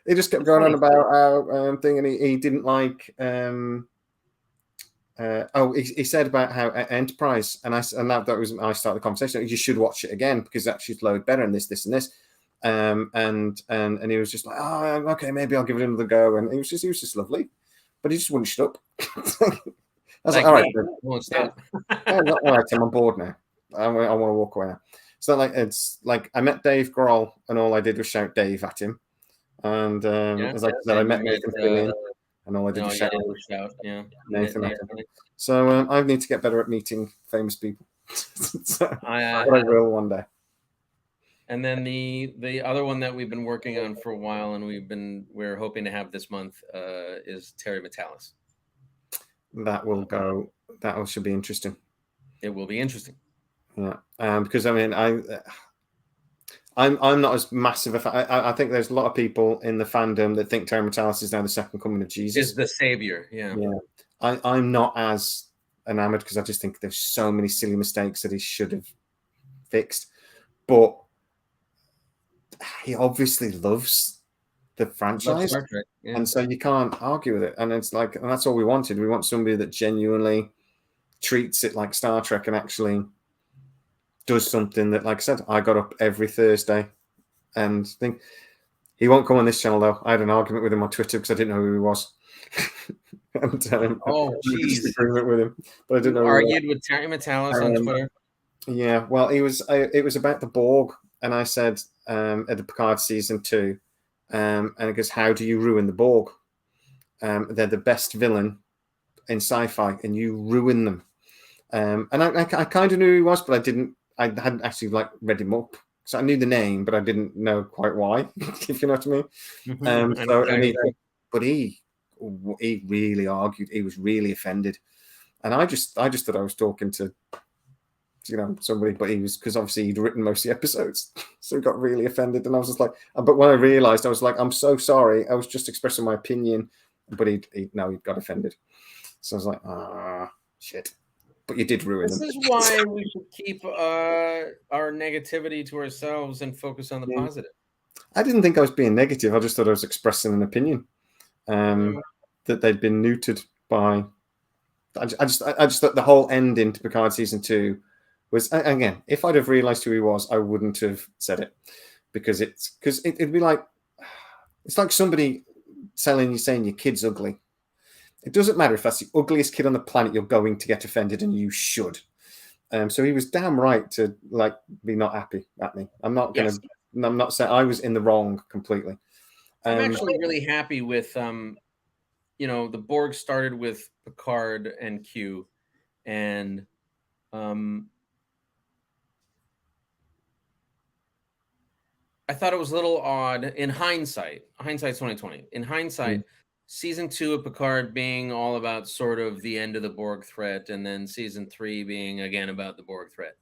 He just kept going on about our thing, and he didn't like. He said about how Enterprise, and that was I started the conversation. You should watch it again because that should load better, and this, and this. And he was just like, oh, okay, maybe I'll give it another go. And he was just lovely, but he just wouldn't shut up. I was like, all right, won't stop. All right, I'm on board now. I want to walk away now. So it's like I met Dave Grohl, and all I did was shout Dave at him. And as I said, I met Nathan Fillion, and all I did was shout Nathan at him. So I need to get better at meeting famous people. So, I will one day. And then the other one that we've been working on for a while, and we're hoping to have this month, is Terry Matalas. That should be interesting. It will be interesting. Yeah, because I mean, I'm not as massive a fan. I think there's a lot of people in the fandom that think Terry Matalas is now the second coming of Jesus. Is the savior, yeah. I'm not as enamored because I just think there's so many silly mistakes that he should have fixed. But he obviously loves the franchise, Star Trek, yeah. And so you can't argue with it. And it's like, and that's all we wanted. We want somebody that genuinely treats it like Star Trek and actually does something that, like I said, I got up every Thursday and think he won't come on this channel though. I had an argument with him on Twitter because I didn't know who he was. And, oh, jeez, disagreement with him, but I didn't know. Argued with Terry Matalas on Twitter. Yeah, well, it was about the Borg, and I said at the Picard season 2, and it goes, "How do you ruin the Borg? They're the best villain in sci-fi, and you ruin them." And I kind of knew who he was, but I hadn't actually read him up, so I knew the name, but I didn't know quite why, if you know what I mean. But he really argued. He was really offended, and I just thought I was talking to somebody, but he was, because obviously he'd written most of the episodes, so he got really offended, and I was just like, but when I realized, I was like, I'm so sorry, I was just expressing my opinion, but he got offended, so I was like, shit. But you did ruin them. This is why we should keep our negativity to ourselves and focus on the positive. I didn't think I was being negative. I just thought I was expressing an opinion that they'd been neutered by. I just thought the whole ending to Picard season 2 was, again, if I'd have realized who he was, I wouldn't have said it, because it'd be like, it's like somebody saying your kid's ugly. It doesn't matter if that's the ugliest kid on the planet, you're going to get offended, and you should. So he was damn right to be not happy at me. I'm not going to. Yes. I'm not saying I was in the wrong completely. I'm actually really happy with the Borg started with Picard and Q, and I thought it was a little odd in hindsight. Hindsight's 2020. In hindsight, season 2 of Picard being all about sort of the end of the Borg threat, and then season 3 being again about the Borg threat.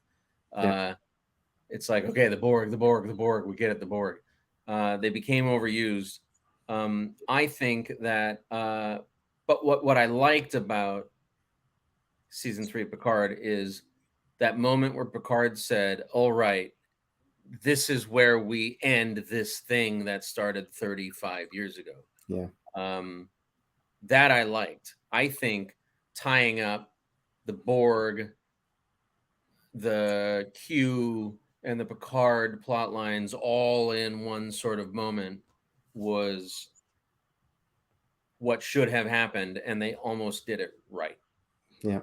It's like, okay, the Borg, we get it, the Borg. They became overused. I think that, but what I liked about season 3 of Picard is that moment where Picard said, all right, this is where we end this thing that started 35 years ago. Yeah. That I liked. I think tying up the Borg, the Q, and the Picard plot lines all in one sort of moment was what should have happened, and they almost did it right. Yeah.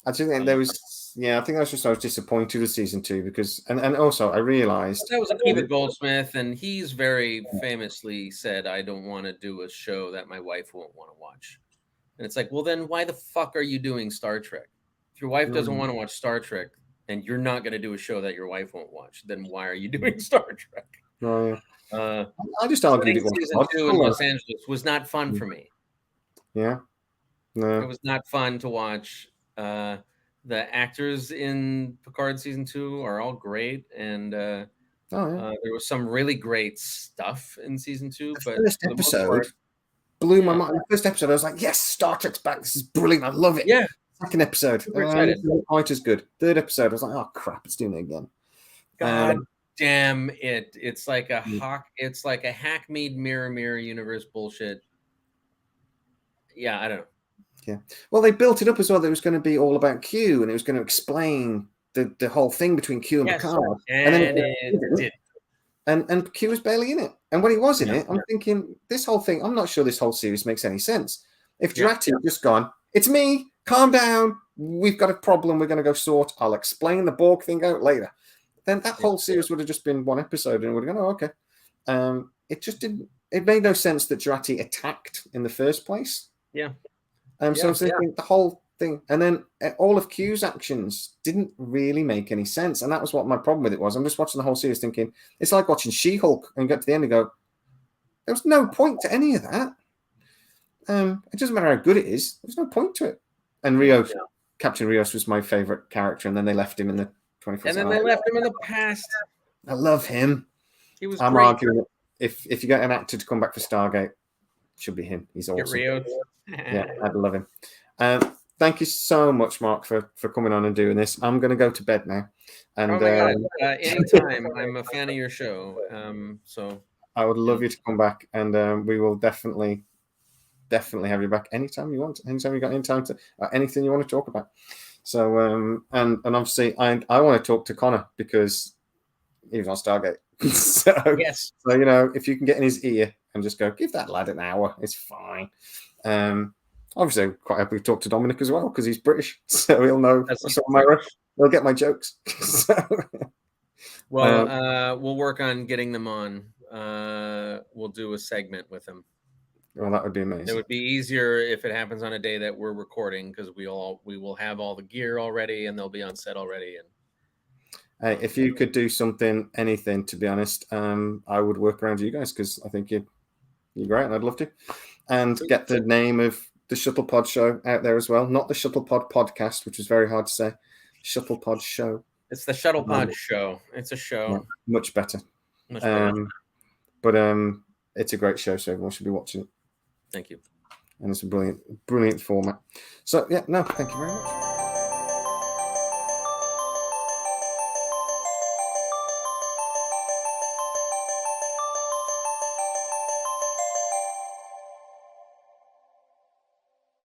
I think there was, I think I was disappointed with season 2 because, and also I realized that was Akiva Goldsmith, and he's very famously said, "I don't want to do a show that my wife won't want to watch." And it's like, well, then why the fuck are you doing Star Trek? If your wife doesn't want to watch Star Trek, and you're not going to do a show that your wife won't watch, then why are you doing Star Trek? Oh, yeah. I just argued it was season 2 in Los Angeles was not fun for me. Yeah, no, it was not fun to watch. The actors in Picard season 2 are all great, and Oh yeah. There was some really great stuff in season 2, but First for the most episode part, blew my mind. The first episode, I was like, "Yes, Star Trek's back. This is brilliant. I love it." yeah, Second episode, super excited. not quite as good. Third episode, I was like, "Oh crap, it's doing it again." God damn it! It's like a Mm. It's like a hack-made mirror universe bullshit. Yeah, I don't know. Yeah. Well, they built it up as well. That it was going to be all about Q, and it was going to explain the whole thing between Q and Yes, Picard. and then it did. And Q was barely in it. And when he was in Yeah. it, I'm thinking, this whole thing, I'm not sure this whole series makes any sense. If Yeah. Jurati had just gone, "It's me, calm down, we've got a problem, we're going to go sort, I'll explain the Borg thing out later," then that whole series would have just been one episode and it would have gone, "Oh, okay." It just didn't, it made no sense that Jurati attacked in the first place. Yeah. So I was thinking the whole thing, and then all of Q's actions didn't really make any sense, and that was what my problem with it was. I'm just watching the whole series thinking, it's like watching She-Hulk and get to the end and go, there was no point to any of that. It doesn't matter how good it is, there's no point to it. And Rios, Captain Rios was my favorite character, and then they left him in the 24th. And then they left him in the past. I love him. He was I'm great. arguing that if you get an actor to come back for Stargate, it should be him. He's awesome. Yeah, I'd love him. Thank you so much, Mark, for coming on and doing this. I'm going to go to bed now. And oh my God. Anytime. I'm a fan of your show. So I would love you to come back, and we will definitely have you back anytime you want. Anytime you got any time to anything you want to talk about. So and obviously I want to talk to Connor because he was on Stargate. So yes. So you know, if you can get in his ear and just go, give that lad an hour, it's fine. Obviously, I'm quite happy to talk to Dominic as well because he's British, so he'll know. He'll get my jokes. So, well, we'll work on getting them on. We'll do a segment with him. Well, that would be amazing. It would be easier if it happens on a day that we're recording because we will have all the gear already and they'll be on set already. And if you could do anything, to be honest, I would work around you guys because I think you're great and I'd love to. And get the name of the Shuttlepod show out there as well. Not the Shuttlepod podcast, which was very hard to say. Shuttlepod show. It's the Shuttlepod show. It's a show. Yeah, much better. Much better. But it's a great show, so everyone should be watching it. Thank you. And it's a brilliant format. So, yeah, no, thank you very much.